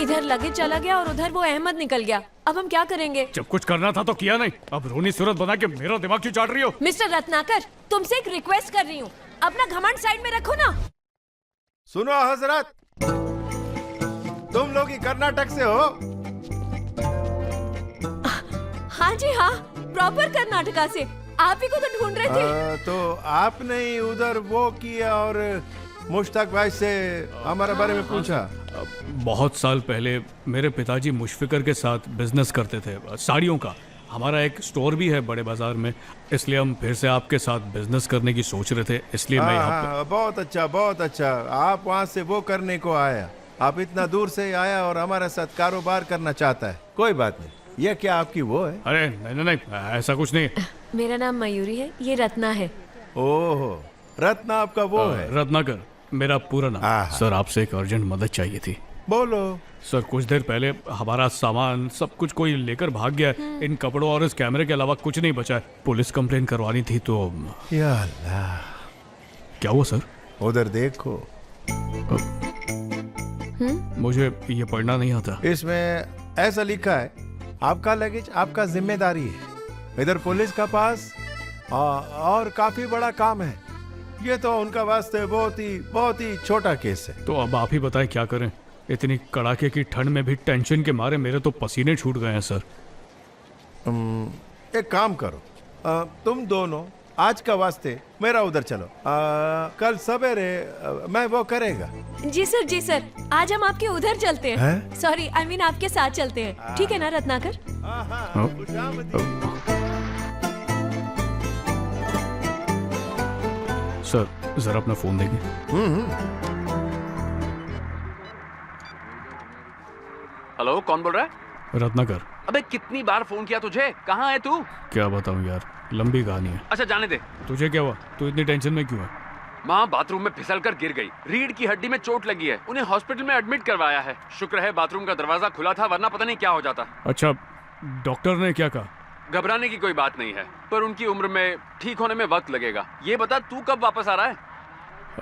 इधर लगेज चला गया और उधर वो अहमद निकल गया। अब हम क्या करेंगे? जब कुछ करना था तो किया नहीं, अब रोनी सूरत बना के मेरा दिमाग क्यों चाट रही हो? मिस्टर रत्नाकर, तुमसे एक रिक्वेस्ट कर रही हूँ, अपना घमंड साइड में रखो ना। सुनो हजरत, तुम लोग ही कर्नाटक से हो? हाँ जी हाँ, प्रॉपर कर्नाटका से। आप ही को तो ढूंढ रहे थे। तो आपने ही उधर वो किया और मुश्ताक भाई से हमारे बारे में पूछा? बहुत साल पहले मेरे पिताजी मुशफिकर के साथ बिजनेस करते थे, साड़ियों का। हमारा एक स्टोर भी है बड़े बाजार में, इसलिए हम फिर से आपके साथ बिजनेस करने की सोच रहे थे, इसलिए मैं यहाँ पे। बहुत अच्छा, बहुत अच्छा। आप वहाँ से वो करने को आया, आप इतना दूर से आया और हमारे साथ कारोबार करना चाहता है। कोई बात नहीं, ये क्या आपकी वो है? अरे नहीं नहीं, ऐसा कुछ नहीं। मेरा नाम मयूरी है, ये रत्ना है। ओहो, रत्ना आपका वो है? रत्नाकर मेरा पूरा नाम। सर आपसे एक अर्जेंट मदद चाहिए थी। बोलो। सर कुछ देर पहले हमारा सामान सब कुछ कोई लेकर भाग गया। इन कपड़ों और इस कैमरे के अलावा कुछ नहीं बचा है। पुलिस कंप्लेन करवानी थी तो। या अल्लाह, क्या हुआ सर? उधर देखो। मुझे ये पढ़ना नहीं आता। इसमें ऐसा लिखा है, आपका लगेज आपका जिम्मेदारी है। इधर पुलिस का पास और काफी बड़ा काम है। ये तो उनका वास्ते बहुत ही छोटा केस है। तो अब आप ही बताएं क्या करें। इतनी कड़ाके की ठंड में भी टेंशन के मारे मेरे तो पसीने छूट गए हैं सर। एक काम करो, तुम दोनों आज का वास्ते मेरा उधर चलो। कल सवेरे मैं वो करेगा। जी सर, जी सर, आज हम आपके उधर चलते हैं। सॉरी, आई मीन आपके साथ चलते हैं। ठीक है ना रत्नाकर? सर जरा अपना फोन देंगे? हेलो, कौन बोल रहा है? रत्नाकर। अबे कितनी बार फोन किया तुझे, कहाँ है तू? क्या बताऊं यार, लंबी कहानी है। अच्छा जाने दे। तुझे क्या हुआ? तू इतनी टेंशन में क्यों है? माँ बाथरूम में फिसल कर गिर गई, रीढ़ की हड्डी में चोट लगी है, उन्हें हॉस्पिटल में एडमिट करवाया है। शुक्र है बाथरूम का दरवाजा खुला था, वरना पता नहीं क्या हो जाता। अच्छा, डॉक्टर ने क्या कहा? घबराने की कोई बात नहीं है, पर उनकी उम्र में ठीक होने में वक्त लगेगा। ये बता तू कब वापस आ रहा है?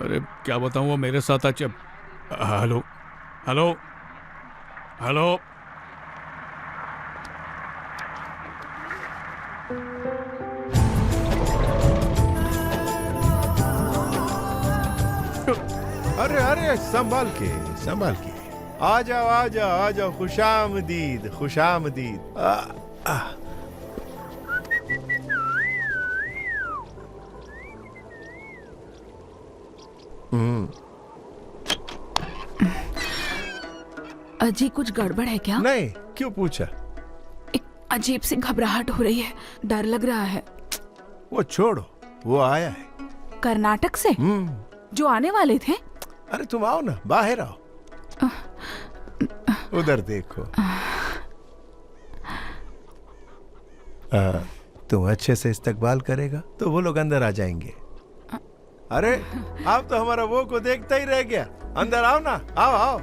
अरे क्या बताऊं, वो मेरे साथ आज। Hello hello hello. अरे अरे, संभाल के संभाल के। आ जाओ आ जाओ आ जाओ, खुशामदीद खुशामदीद। अजी कुछ गड़बड़ है क्या? नहीं, क्यों पूछा? एक अजीब सी घबराहट हो रही है, डर लग रहा है। वो छोड़ो, वो आया है कर्नाटक से जो आने वाले थे। अरे तुम आओ ना, बाहर आओ। उधर देखो। तुम अच्छे से इस्तकबाल करेगा तो वो लोग अंदर आ जाएंगे। अरे आप तो हमारा वो को देखता ही रह गया। अंदर आओ ना, आओ आओ।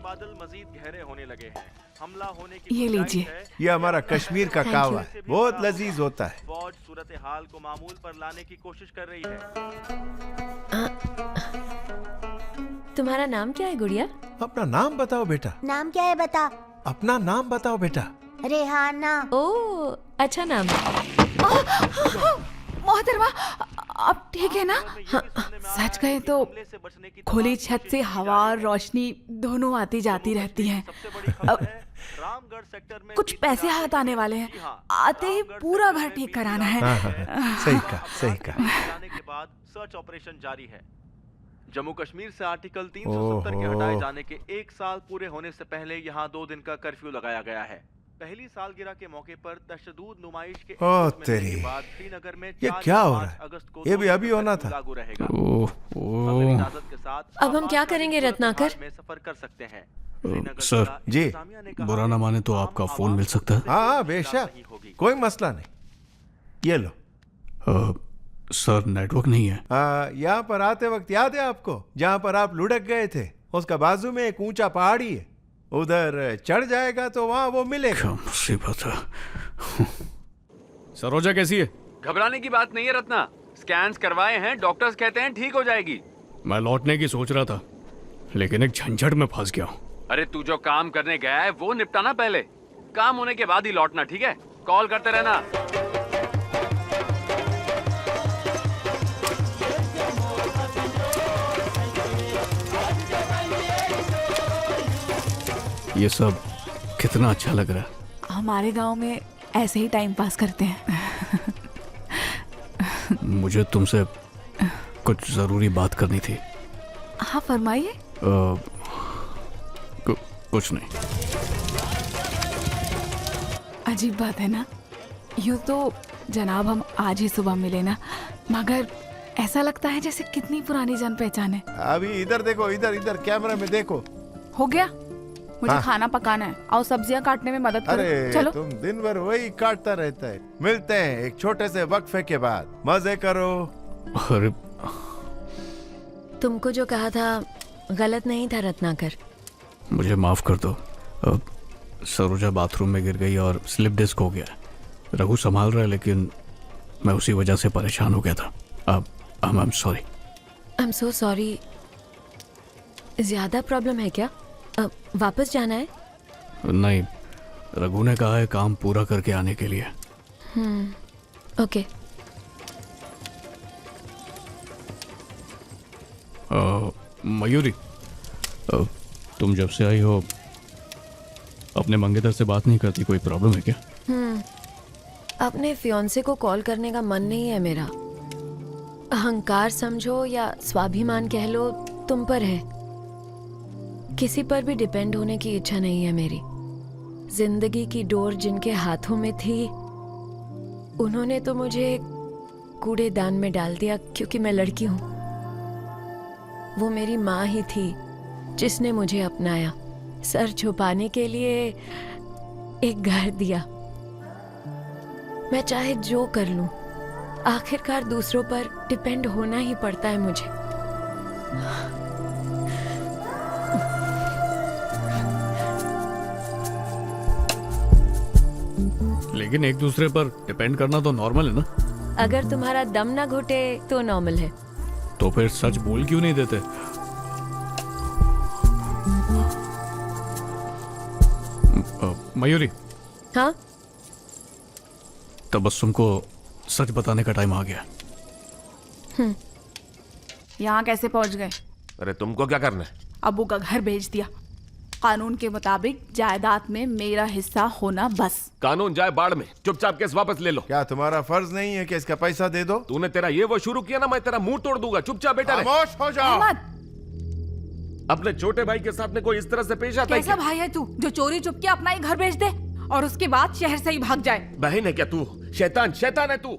बादल मजीद गहरे होने लगे हैं। हमला होने की ये लीजिए। ये हमारा कश्मीर का कावा है, बहुत लजीज होता है। फौज सूरत हाल को मामूल पर लाने की कोशिश कर रही है। तुम्हारा नाम क्या है गुड़िया? अपना नाम बताओ बेटा। नाम क्या है बता? अपना नाम बताओ बेटा। रेहाना। ओह, अच्छा नाम। मोहतरमा, आप ठीक है ना? हाँ, सच कहे तो खुली छत से हवा और रोशनी दोनों आती जाती रहती हैं। कुछ पैसे हाथ आने वाले हैं, आते ही पूरा घर ठीक कराना है। सही कहा, सही कहा। के बाद सर्च ऑपरेशन जारी है। जम्मू कश्मीर से आर्टिकल 370 के हटाए जाने के 1 साल पूरे होने से पहले यहाँ 2 दिन का कर्फ्यू लगाया गया है। पहली सालगिरह के मौके पर तशद्दुद नुमाइश के बाद श्रीनगर में ये क्या हो रहा है? ये भी अभी होना था। लागू रहेगा। इजाजत के साथ अब हम क्या करेंगे रत्नाकर? में सफर कर सकते हैं। सर जी, बुरा ना माने तो आपका फोन मिल सकता है? हाँ बेशक, कोई मसला नहीं। ये लो। सर नेटवर्क नहीं है। यहाँ पर आते वक्त याद है आपको, जहाँ पर आप लुढ़क गए थे, उसका बाजू में एक ऊंचा पहाड़ी है, उधर चढ़ जाएगा तो वहाँ वो मिलेगा। क्या मुसीबत है। सरोजा कैसी है? घबराने की बात नहीं है रत्ना, स्कैन्स करवाए हैं, डॉक्टर्स कहते हैं ठीक हो जाएगी। मैं लौटने की सोच रहा था, लेकिन एक झंझट में फंस गया हूँ। अरे तू जो काम करने गया है वो निपटाना पहले, काम होने के बाद ही लौटना, ठीक है? कॉल करते रहना। ये सब कितना अच्छा लग रहा है। हमारे गांव में ऐसे ही टाइम पास करते हैं। मुझे तुमसे कुछ जरूरी बात करनी थी। हाँ फरमाइए। कुछ नहीं। अजीब बात है ना, यूँ तो जनाब हम आज ही सुबह मिले ना, मगर ऐसा लगता है जैसे कितनी पुरानी जान पहचान है। अभी इधर देखो, इधर इधर कैमरा में देखो। हो गया, मुझे हाँ। खाना पकाना है और सब्जियां काटने में मदद करो। अरे चलो। तुम दिन भर वही काटता रहता है। मिलते हैं एक छोटे से वक्फे के बाद, मजे करो। अरे तुमको जो कहा था गलत नहीं था रत्नाकर। मुझे माफ कर दो। सरोजा बाथरूम में गिर गई और स्लिप डिस्क हो गया। रघु संभाल रहा है, लेकिन मैं उसी वजह से परेशान हो गया था। अब I am sorry. I am so sorry. ज्यादा प्रॉब्लम है क्या? वापस जाना है? नहीं, रघु ने कहा है काम पूरा करके आने के लिए। ओके। मयूरी, तुम जब से आई हो अपने मंगेतर से बात नहीं करती, कोई प्रॉब्लम है क्या? अपने फियांसे को कॉल करने का मन नहीं है मेरा। अहंकार समझो या स्वाभिमान कह लो, तुम पर है। किसी पर भी डिपेंड होने की इच्छा नहीं है मेरी। जिंदगी की डोर जिनके हाथों में थी, उन्होंने तो मुझे कूड़ेदान में डाल दिया क्योंकि मैं लड़की हूं। वो मेरी माँ ही थी जिसने मुझे अपनाया, सर छुपाने के लिए एक घर दिया। मैं चाहे जो कर लूं, आखिरकार दूसरों पर डिपेंड होना ही पड़ता है मुझे। लेकिन एक दूसरे पर डिपेंड करना तो नॉर्मल है ना? अगर तुम्हारा दम ना घुटे तो नॉर्मल है। तो फिर सच बोल क्यों नहीं देते? मयूरी, हाँ? तबस्सुम को सच बताने का टाइम आ गया। यहाँ कैसे पहुँच गए? अरे तुमको क्या करना है? अबू का घर भेज दिया। कानून के मुताबिक जायदाद में मेरा हिस्सा होना बस। कानून जाए बाढ़ में, चुपचाप केस वापस ले लो। क्या तुम्हारा फर्ज नहीं है कि इसका पैसा दे दो? तूने तेरा ये वो शुरू किया ना, मैं तेरा मुंह तोड़ दूंगा। चुपचाप बेटा रहे। खामोश हो जाओ। अहमद, अपने छोटे भाई के साथ में कोई इस तरह से पेश आता है कैसा क्या? भाई है तू जो चोरी चुपके अपना ही घर भेज दे और उसके बाद शहर से ही भाग जाए? बहन है क्या तू? शैतान शैतान है तू।